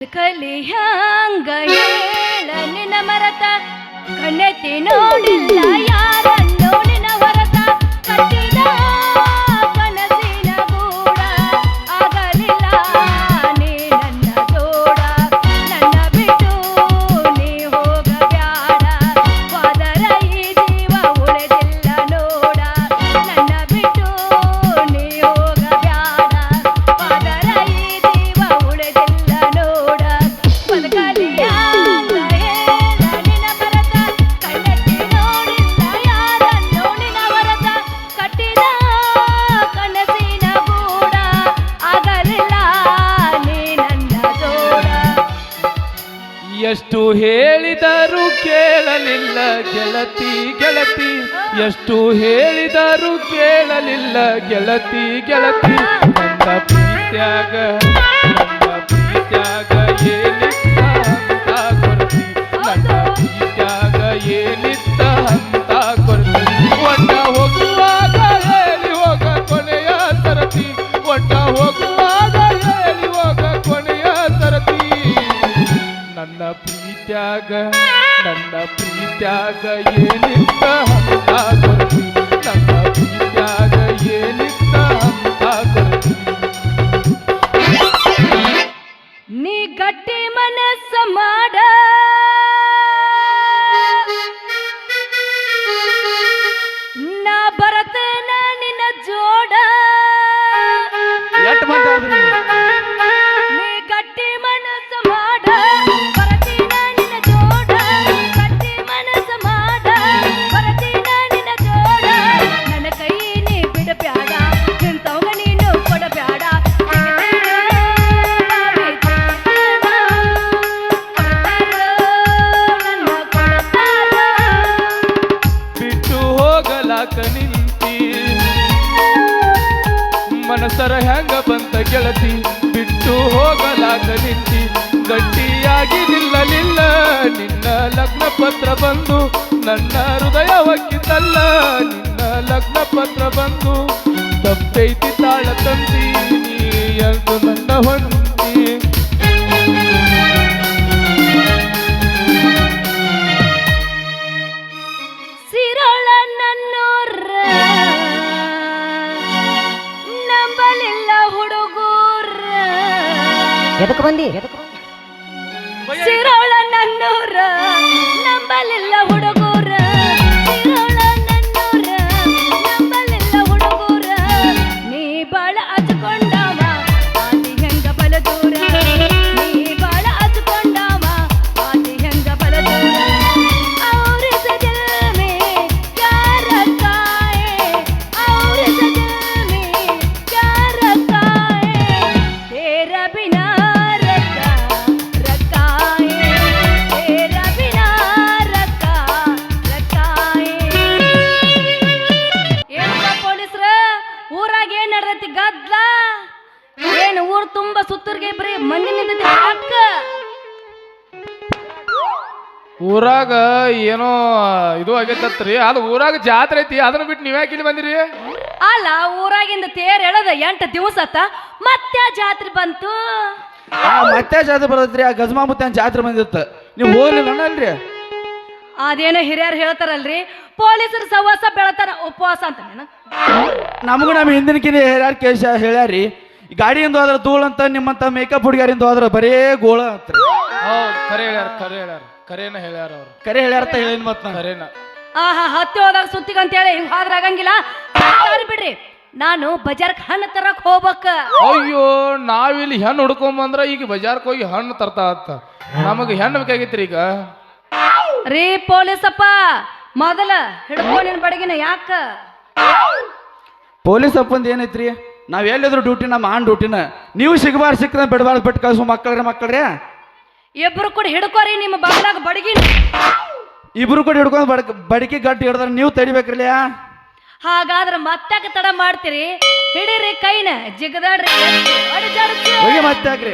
ಕಲಿ ಹಂಗ ಹೇಳ ನಿನ್ನ ಮರತ ಕಣ್ಣೆತ್ತಿ ನೋಡಿಲ್ಲ ಯಾರನ್ನು ನಿನ್ನ ಹೊರತ ಕಟ್ಟಿದ ಕನಸಿನ ಗೂಡ ಆಗಲಿಲ್ಲ ನೀ ನನ್ನ ಜೋಡ ನನ್ನ ಬಿಟ್ಟು ನೀ ಹೋಗಬ್ಯಾಡ ಹೋದರ ಈ ಜೀವ ಉಳಿದಿಲ್ಲ ನೋಡ ನನ್ನ ಬಿಟ್ಟು ನೀ ಹೋಗಬ್ಯಾಡ ಹೋದರ ಈ ಜೀವ ಉಳಿದಿಲ್ಲ ನೋಡ ಬದುಕಲಿಯ ಎಷ್ಟು ಹೇಳಿದರೂ ಕೇಳಲಿಲ್ಲ ಗೆಳತಿ ಗೆಳತಿ ಎಷ್ಟು ಹೇಳಿದರೂ ಕೇಳಲಿಲ್ಲ ಗೆಳತಿ ಗೆಳತಿ ನನ್ನ ಪ್ರೀತ್ಯಾಗ ಏನಿತ್ತ ಅಂತ ಕೊರತಿ ನನ್ನ ಪ್ರೀತ್ಯಾಗ ಏನಿತ್ತ ಅಂತ ಕೊರತಿ ಒಟ್ಟ ಹೋಗುವಾಗ ಹೇಳಿ ಹೋಗ ಕೊನೆಯ ಸರತಿ ಒಟ್ಟ ಹೋಗುವಾಗ ಹೇಳಿ ಹೋಗ ಕೊನೆಯ ಸರತಿ ನನ್ನ ಪ್ರೀತ್ಯಾಗ ಏನಿತ್ತ ಅಂತ ಕೊರತಿ ನನ್ನ ಪ್ರೀತ್ಯಾಗ ಏನಿತ್ತ ಅಂತ ಕೊರತಿ ನೀ ಗಟ್ಟಿ ಮನಸ್ಸ ಮಾಡ ನಾ ಬರತನ ನಿನ್ನ ಜೋಡ ಎಟ್ ಮಾತಾಡ್ರಿ ನೀ ಗಟ್ಟಿ ಮನಸ್ಸ ಮಾಡ ಬರತೀನ ನಿನ್ನ ಜೋಡ ಗಟ್ಟಿ ಮನಸ್ಸ ಮಾಡ ಬರತೀನ ನಿನ್ನ ಜೋಡ ನನ್ನ ಕೈ ನೀ ಬಿಡಬ್ಯಾಡ ನಿಂತವಂಗ ನೀನು ಕೊಡಬ್ಯಾಡ ಬಿಟ್ಟು ಹೋಗಲಾಕ ನಿಂತಿ ಮನಸರ ಹೆಂಗ ಬಂತ ಗೆಳತಿ ಬಿಟ್ಟು ಹೋಗಲಾಕ ನಿಂತಿ ಗಟ್ಟಿಯಾಗಿ ನಿಲ್ಲಲಿಲ್ಲ ನಿನ್ನ ಲಗ್ನ ಪತ್ರ ಬಂದು ನನ್ನ ಹೃದಯ ಒಕ್ಕಿತಲ್ಲ ನಿನ್ನ ಲಗ್ನ ಪತ್ರ ಬಂದು ತಪ್ಪೈತಿ ತಾಳ ತಂದಿ ನೀ ಎಂದು ನನ್ನ ಹೊಂದಿ ಸಿರೋಳ ನನ್ನೂರ ನಂಬಲಿಲ್ಲ ಹುಡುಗೂರ ಎದಕ್ಕೆ ಬಂದಿ ಸಿರೋಳ ನನ್ನೂರ ನಂಬಲಿಲ್ಲ ಹುಡುಗೂರ ಸಿರೋಳ ನನ್ನೂರ ನಂಬಲಿಲ್ಲ ಹುಡುಗೂರ ನೀ ಬಾಳ ಹಚ್ಕೊಂಡವ ಆದಿ ಹೆಂಗ ಬಲ ದೂರ ನೀ ಬಾಳ ಹಚ್ಕೊಂಡವ ಆದಿ ಹೆಂಗ ಬಲ ದೂರ और सजल में क्या रखा है और सजल में क्या रखा है तेरा बिना रखा है तेरा बिना रखा है ಏನಪ್ಪ ಪೊಲೀಸ್ರ ಊರಾಗ ಏನ್ ನಡ್ದೈತಿ ಗದ್ಲ ಏನು ಊರ್ ತುಂಬಾ ಸುತ್ತರ್ಗೆ ಬರೀ ಮಂದಿ ನಿಂತೈತಿ ಅಕ್ಕ ಊರಾಗ ಏನೋ ಇದು ಆಗೈತತ್ರಿ ಅದು ಊರಾಗ ಜಾತ್ರೆ ಐತಿ ಅದನ್ನ ಬಿಟ್ಟು ನೀವ್ಯಾಕೆ ಇಲ್ಲಿ ಬಂದಿರಿ ಅಲ್ಲ ಊರಾಗಿಂದ ತೇರ್ ಎಳದ 8 ದಿವಸ ಆತ ಮತ್ತೆ ಜಾತ್ರೆ ಬಂತು ಮತ್ತೆ ಜಾತ್ರೆ ಬರ್ತೈತ್ರಿ ಆ ಗಜಮಾಮುತ್ತನ್ ಜಾತ್ರೆ ಬಂದಿತ್ತ ನೀವು ಹೋಗ್ಲಿಲ್ಲ ಅಲ್ರಿ ಅದೇನೋ ಹಿರಿಯರು ಹೇಳ್ತಾರಲ್ರಿ ಪೊಲೀಸರು ಸವಾಸ ಬೆಳತಾರ ಉಪವಾಸ ಅಂತ ನಮಗೂ ನಮ್ಮ ಹಿಂದಿನಕಿನ ಯಾರು ಕೇಶ ಹೇಳ್ಯಾರಿ ಗಾಡಿಯಿಂದ ಹೋದ್ರ ಧೂಳ್ ಅಂತ ನಿಮ್ಮಂತ ಮೇಕಪ್ ಹುಡುಗಿಯರಿಂದ ಹೋದ್ರ ಬರೇ ಗೋಳ ಅಂತ್ರಿ ಹೌದು ಖರೆ ಹೇಳ್ಯಾರ ಕರೇನ ಹೇಳ್ಯಾರ ಅವ್ರು ಕರೆ ಹೇಳ್ಯಾರತ ಹೇಳಿನ ಮತ್ ನಾ ಕರೇನ ಆಹಾ ಹತ್ತಿ ಹೋದಾಗ ಸುತ್ತಿಗಂತ ಹೇಳಿ ಹಿಂಗ್ ಹೋದ್ರ ಆಗಂಗಿಲ್ಲ ಸಾಕಾಗ್ರಿ ಬಿಡ್ರಿ ನಾನು ಬಜಾರ್ಕ್ ಹಣ್ಣು ತರಕ್ ಹೋಗ್ಬೇಕ ಅಯ್ಯೋ ನಾವಿಲ್ಲಿ ಹೆಣ್ಣು ಹುಡ್ಕೊಂಬಂದ್ರ ಈಗ ಬಜಾರ್ಕ್ ಹೋಗಿ ಹಣ್ಣು ತರ್ತಾ ಆತ ನಮಗೆ ಹೆಣ್ಣು ಬೇಕಾಗಿತ್ರಿ ಈಗ ರೀ ಪೊಲೀಸಪ್ಪ ಮೊದಲ ಹಿಡ್ಕೊಂಡಿನ ಬಡಗಿನ ಯಾಕ ಪೊಲೀಸ್ ಅಪ್ಪಂದ ಏನೈತ್ರಿ ನಾವ್ ಎಲ್ಲಿದ್ರು ಡ್ಯೂಟಿ ನಮ್ಮ ಆನ್ ಡ್ಯೂಟಿನ ನೀವು ಸಿಗಬಾರ್ದು ಸಿಕ್ಕದ ಬಿಡಬಾರ್ದು ಬಿಟ್ಟು ಕಳ್ಸೋ ಮಕ್ಕಳ್ರೆ ಇಬ್ರು ಕೂಡ ಹಿಡ್ಕೋರಿ ನಿಮ್ಮ ಬಾಗ್ಲಾಗ ಬಡಗಿನ ಇಬ್ರು ಕೂಡ ಹಿಡ್ಕೊಂಡು ಬಡಕಿ ಗಟ್ಟಿ ಹಿಡ್ದಾರ ನೀವು ತಡಿಬೇಕ್ರಲ್ಲ ಹಾಗಾದ್ರೆ ಮತ್ತಾಕ ತಡ ಮಾಡ್ತೀರಿ ಹಿಡೀರಿ ಕೈನ ಜಿಗದಾಡ್ರಿ ಅಡಿಜಾಡ್ಸಿ. ಹೋಗಿ ಮತ್ತೆ ಹಾಕ್ರಿ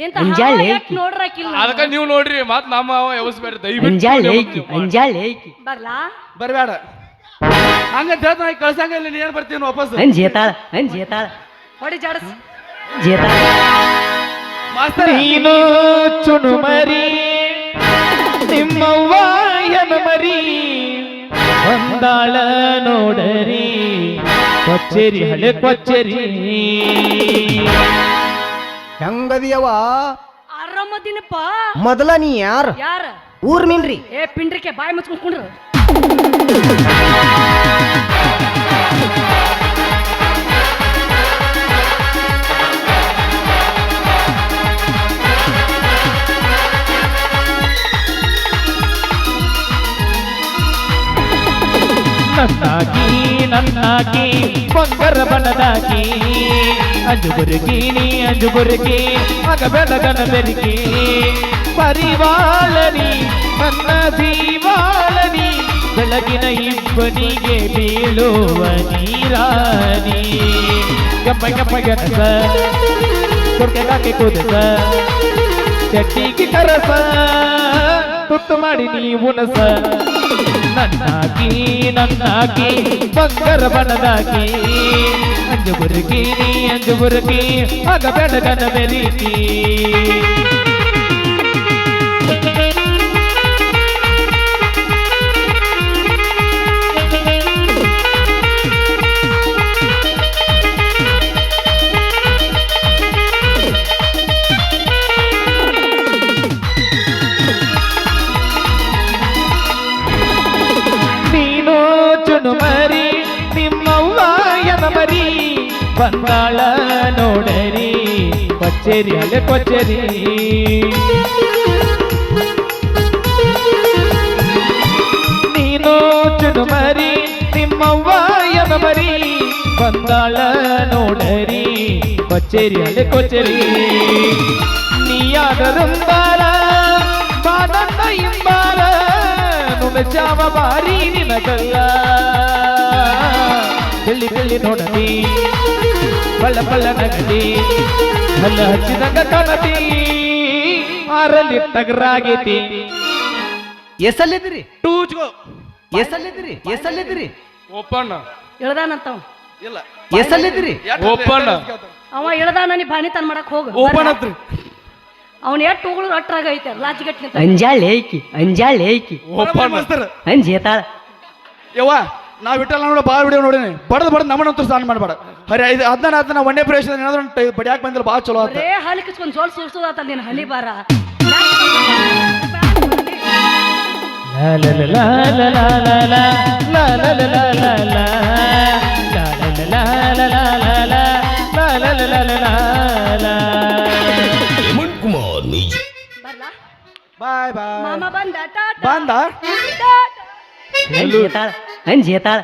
ಎಂತ ಅಂಜಾಳೆ. ಯಾಕೆ ನೋಡ್ರಾಕಿಲ್ಲ ಅದಕ್ಕ ನೀವು ನೋಡ್ರಿ ಮತ್ ನಮ್ಮ ವ್ಯವಸ್ಥೆ ದಯವಿಟ್ಟು ಅಂಜಾಳೇಕಿ ಅಂಜಾಳೇಕಿ ಬರ್ಲಾ ಬರಬೇಡ ಹಂಗಂತ ಹೇಳ್ತ ನಾ ಕಳ್ಸಂಗಿಲ್ಲ ನೀ ಏನ್ ಬರ್ತೀನಿ ವಾಪಸ್ ಅಂಜೇತಾಳ ಅಂಜೇತಾಳ ಹೊಡಿ ಜಾಡಸ್ ಜೇತಾಳ ಮಾಸ್ತರ ನೀನು ಚುನುಮರಿ ನಿಮ್ಮವ್ವ ಮರಿ ಬಂದಾಳ ನೋಡರಿ ಕೊಚ್ಚೇರಿ ಹಳೆ ಕೊಚ್ಚೇರಿ ಹೆಂಗದಿಯವ ಆರಾಮದಿನಪ್ಪ ಮೊದಲ ನೀ ಯಾರು ಯಾರ ಊರ್ ಮೀನ್ರಿ ಏ ಪಿಂಡ್ರಿಕೆ ಬಾಯಿ ಮುಚ್ಕೊಂಡ್ರು ನನ್ನಾಗಿ ಬಂಗಾರ ಬಣ್ಣದಾಗಿ ಅಂಜುಬುರುಕಿ ಮಗ ಬೆಳಗನ ಬೆರಿಕೆ ಪರಿವಾಳನಿ ನನ್ನ ಜೀವಾಳನಿ ಬೆಳಗಿನ ಇಬ್ಬನಿಗೆ ಬೀಳುವ ನೀರಾನಿ ಗಪ್ಪ ಗೆಣಸ ಕೊಡ್ಕೆ ಕುದಸ ಚಟ್ಟಿಗೆ ಕರಸ ತುತ್ತು ಮಾಡಿ ನೀವುನಸ ನನ್ನಾಗಿ ಬಂಗಾರ ಬಣ್ಣದಾಗಿ ಅಂಜುಬುರುಕಿ ಆಗ ಬೆಳಗನ ಬೆರಿಕಿ ಮರಿ ನಿಮ್ಮವ್ವ ಮರಿ ಬಂದಾಳ ನೋಡರಿ ಕೊಚ್ಚೇರಿ ಹಳೆ ಕೊಚ್ಚೇರಿ ನೀನು ಚುನುಮರಿ ನಿಮ್ಮವ್ವ ಮರಿ ಬಂದಾಳ ನೋಡರಿ ಕೊಚ್ಚೇರಿ ಹಳೆ ಕೊಚ್ಚೇರಿ ನೀಯಾದರುಂಬಾರ ಬಾದನ್ನ ಇಂಬಾರ ನುಣಚಾವ ಬಾರಿ ನಿನಗಲ್ಲ ಬೆಳ್ಳಿ ನೋಡದಿ ಬಳ್ಳ ನಗದಿ ಹಲ್ಲ ಹಚ್ಚಿದಂಗ ಕಾಣತಿ ಆರಲ್ಲಿ ತಗರಾಗೈತಿ ಎಸಲ್ಲಿದ್ರಿ ಟೂಚ್ಗೋ ಎಸಲ್ಲಿದ್ರಿ ಓಪನ್ ಇಳ್ದಾನಂತವ ಇಲ್ಲ ಎಸಲ್ಲಿದ್ರಿ ಓಪನ್ ಅವ ಇಳ್ದಾನ ನೀ ಬಾನಿ ತನ್ ಮಾಡಕ್ ಹೋಗ ಓಪನ್ ಹತ್ರಿ ಅವನ್ ಎಟ್ಟು ಹೋಗಳು ಅಟ್ರಾಗೈತೆ ಲಾಚಿಗಟ್ ನಿಂತ ಅಂಜಾಳೇಕಿ ಓಪನ್ ಮಾಸ್ತರ ಅಂಜೇತಾಳ ಯವ್ವ ನಾವ್ ಇಟ್ಟಲ್ಲ ನೋಡ ಭಾಳ ವಿಡಿಯೋ ನೋಡಿನಿ ಬಡದ್ ನಮ್ಮನ್ನಂತೂ ಸ್ನಾನ ಮಾಡಬೇಡ ಹರಿ ಇದು ಅದನ್ನ ಒಂದೇ ಪ್ರವೇಶದ ಏನಾದ್ರು ಬಡಿಯಾಕ ಬಂದ್ರೆ ಭಾಳ ಚಲೋ ಆತ ಬರೇ ಹಾಲಿ ಕಿಸ್ಕೊಂಡ್ ಜೋಲ್ ಸುರ್ಸೋದಾತ ನೀನ್ ಹನಿ ಬಾರ ಬರ್ಲಾ ಬಾಯ್ ಬಾಯ್ ಮಾಮ ಬಂದ ಟಾಟಾ ಬಂದ ಟಾಟಾ. ಅಂಜೇತಾಳ